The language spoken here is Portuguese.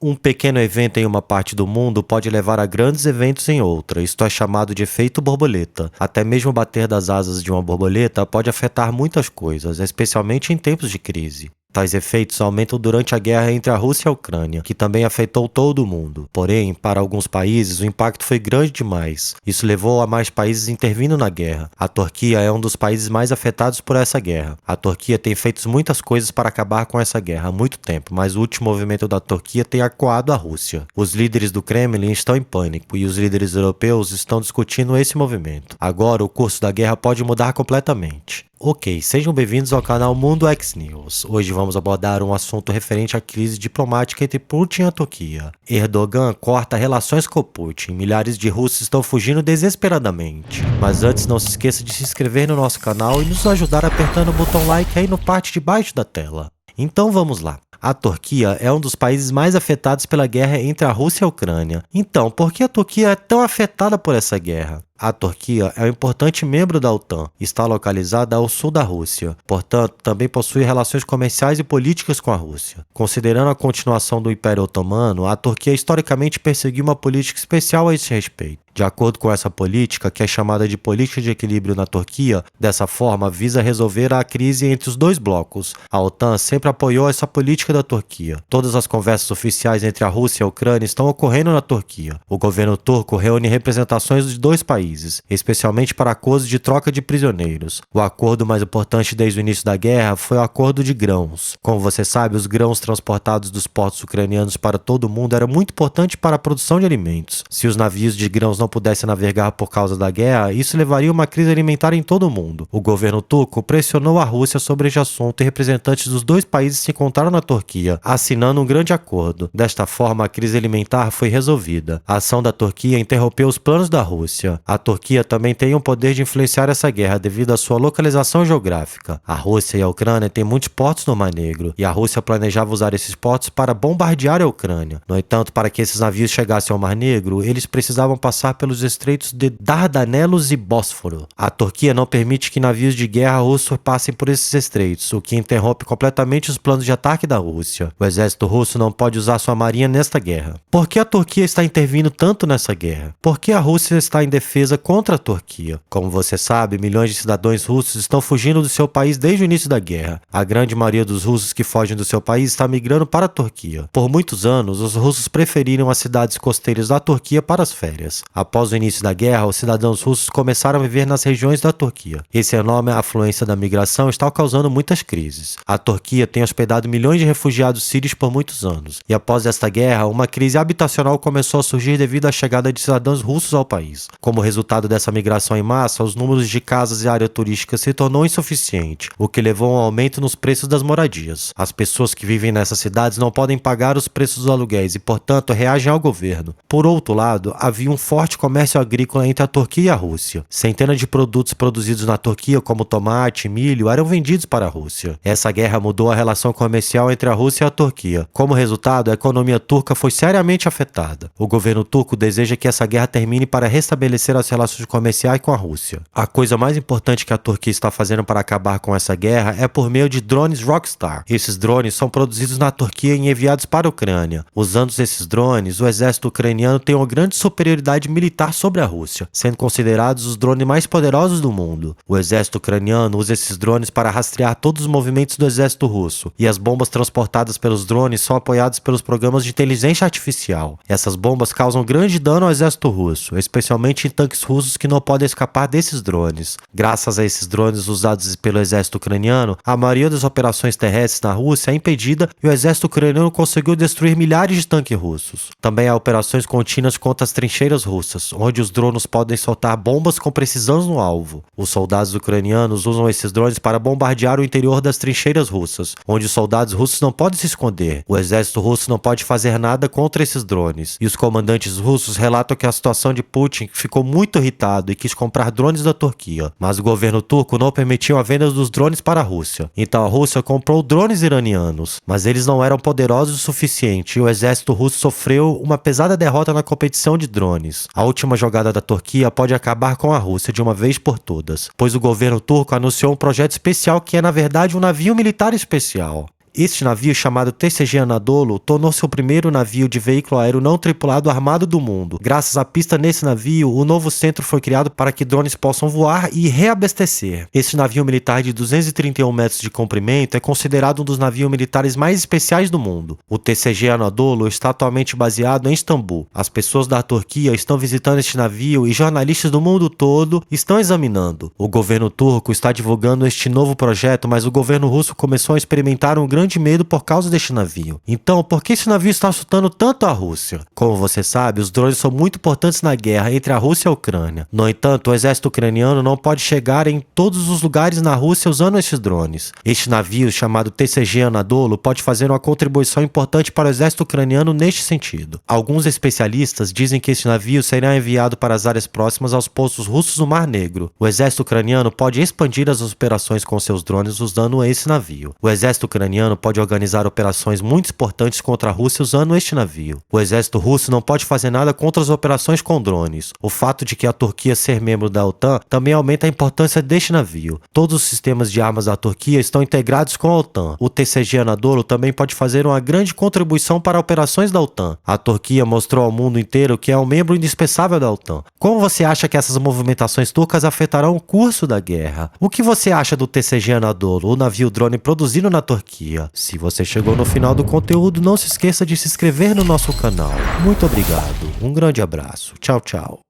Um pequeno evento em uma parte do mundo pode levar a grandes eventos em outra. Isto é chamado de efeito borboleta. Até mesmo o bater das asas de uma borboleta pode afetar muitas coisas, especialmente em tempos de crise. Tais efeitos aumentam durante a guerra entre a Rússia e a Ucrânia, que também afetou todo o mundo. Porém, para alguns países, o impacto foi grande demais. Isso levou a mais países intervindo na guerra. A Turquia é um dos países mais afetados por essa guerra. A Turquia tem feito muitas coisas para acabar com essa guerra há muito tempo, mas o último movimento da Turquia tem acuado a Rússia. Os líderes do Kremlin estão em pânico e os líderes europeus estão discutindo esse movimento. Agora, o curso da guerra pode mudar completamente. Ok, sejam bem-vindos ao canal Mundo X News. Hoje vamos abordar um assunto referente à crise diplomática entre Putin e a Turquia. Erdogan corta relações com Putin. Milhares de russos estão fugindo desesperadamente. Mas antes, não se esqueça de se inscrever no nosso canal e nos ajudar apertando o botão like aí na parte de baixo da tela. Então vamos lá. A Turquia é um dos países mais afetados pela guerra entre a Rússia e a Ucrânia. Então, por que a Turquia é tão afetada por essa guerra? A Turquia é um importante membro da OTAN, está localizada ao sul da Rússia, portanto, também possui relações comerciais e políticas com a Rússia. Considerando a continuação do Império Otomano, a Turquia historicamente perseguiu uma política especial a esse respeito. De acordo com essa política, que é chamada de política de equilíbrio na Turquia, dessa forma visa resolver a crise entre os dois blocos. A OTAN sempre apoiou essa política da Turquia. Todas as conversas oficiais entre a Rússia e a Ucrânia estão ocorrendo na Turquia. O governo turco reúne representações dos dois países, especialmente para acordos de troca de prisioneiros. O acordo mais importante desde o início da guerra foi o acordo de grãos. Como você sabe, os grãos transportados dos portos ucranianos para todo o mundo era muito importante para a produção de alimentos. Se os navios de grãos não pudessem navegar por causa da guerra, isso levaria a uma crise alimentar em todo o mundo. O governo turco pressionou a Rússia sobre este assunto e representantes dos dois países se encontraram na Turquia, assinando um grande acordo. Desta forma, a crise alimentar foi resolvida. A ação da Turquia interrompeu os planos da Rússia. A Turquia também tem o poder de influenciar essa guerra devido à sua localização geográfica. A Rússia e a Ucrânia têm muitos portos no Mar Negro, e a Rússia planejava usar esses portos para bombardear a Ucrânia. No entanto, para que esses navios chegassem ao Mar Negro, eles precisavam passar pelos estreitos de Dardanelos e Bósforo. A Turquia não permite que navios de guerra russos passem por esses estreitos, o que interrompe completamente os planos de ataque da Rússia. O exército russo não pode usar sua marinha nesta guerra. Por que a Turquia está intervindo tanto nessa guerra? Por que a Rússia está em defesa contra a Turquia? Como você sabe, milhões de cidadãos russos estão fugindo do seu país desde o início da guerra. A grande maioria dos russos que fogem do seu país está migrando para a Turquia. Por muitos anos, os russos preferiram as cidades costeiras da Turquia para as férias. Após o início da guerra, os cidadãos russos começaram a viver nas regiões da Turquia. Esse enorme afluência da migração está causando muitas crises. A Turquia tem hospedado milhões de refugiados sírios por muitos anos. E após esta guerra, uma crise habitacional começou a surgir devido à chegada de cidadãos russos ao país. Como resultado dessa migração em massa, os números de casas e área turística se tornou insuficiente, o que levou a um aumento nos preços das moradias. As pessoas que vivem nessas cidades não podem pagar os preços dos aluguéis e, portanto, reagem ao governo. Por outro lado, havia um forte comércio agrícola entre a Turquia e a Rússia. Centenas de produtos produzidos na Turquia, como tomate e milho, eram vendidos para a Rússia. Essa guerra mudou a relação comercial entre a Rússia e a Turquia. Como resultado, a economia turca foi seriamente afetada. O governo turco deseja que essa guerra termine para restabelecer as relações comerciais com a Rússia. A coisa mais importante que a Turquia está fazendo para acabar com essa guerra é por meio de drones Rockstar. Esses drones são produzidos na Turquia e enviados para a Ucrânia. Usando esses drones, o exército ucraniano tem uma grande superioridade militar sobre a Rússia, sendo considerados os drones mais poderosos do mundo. O exército ucraniano usa esses drones para rastrear todos os movimentos do exército russo, e as bombas transportadas pelos drones são apoiadas pelos programas de inteligência artificial. Essas bombas causam grande dano ao exército russo, especialmente em tanques russos que não podem escapar desses drones. Graças a esses drones usados pelo exército ucraniano, a maioria das operações terrestres na Rússia é impedida e o exército ucraniano conseguiu destruir milhares de tanques russos. Também há operações contínuas contra as trincheiras russas, onde os drones podem soltar bombas com precisão no alvo. Os soldados ucranianos usam esses drones para bombardear o interior das trincheiras russas, onde os soldados russos não podem se esconder. O exército russo não pode fazer nada contra esses drones, e os comandantes russos relatam que a situação de Putin ficou muito irritado e quis comprar drones da Turquia, mas o governo turco não permitiu a venda dos drones para a Rússia. Então a Rússia comprou drones iranianos, mas eles não eram poderosos o suficiente e o exército russo sofreu uma pesada derrota na competição de drones. A última jogada da Turquia pode acabar com a Rússia de uma vez por todas, pois o governo turco anunciou um projeto especial que é na verdade um navio militar especial. Este navio, chamado TCG Anadolu, tornou-se o primeiro navio de veículo aéreo não tripulado armado do mundo. Graças à pista nesse navio, o novo centro foi criado para que drones possam voar e reabastecer. Este navio militar de 231 metros de comprimento é considerado um dos navios militares mais especiais do mundo. O TCG Anadolu está atualmente baseado em Istambul. As pessoas da Turquia estão visitando este navio e jornalistas do mundo todo estão examinando. O governo turco está divulgando este novo projeto, mas o governo russo começou a experimentar um grande medo por causa deste navio. Então, por que esse navio está assustando tanto a Rússia? Como você sabe, os drones são muito importantes na guerra entre a Rússia e a Ucrânia. No entanto, o exército ucraniano não pode chegar em todos os lugares na Rússia usando esses drones. Este navio, chamado TCG Anadolu, pode fazer uma contribuição importante para o exército ucraniano neste sentido. Alguns especialistas dizem que este navio será enviado para as áreas próximas aos postos russos no Mar Negro. O exército ucraniano pode expandir as operações com seus drones usando esse navio. O exército ucraniano pode organizar operações muito importantes contra a Rússia usando este navio. O exército russo não pode fazer nada contra as operações com drones. O fato de que a Turquia ser membro da OTAN também aumenta a importância deste navio. Todos os sistemas de armas da Turquia estão integrados com a OTAN. O TCG Anadolu também pode fazer uma grande contribuição para operações da OTAN. A Turquia mostrou ao mundo inteiro que é um membro indispensável da OTAN. Como você acha que essas movimentações turcas afetarão o curso da guerra? O que você acha do TCG Anadolu, o navio drone produzido na Turquia? Se você chegou no final do conteúdo, não se esqueça de se inscrever no nosso canal. Muito obrigado, um grande abraço, tchau, tchau.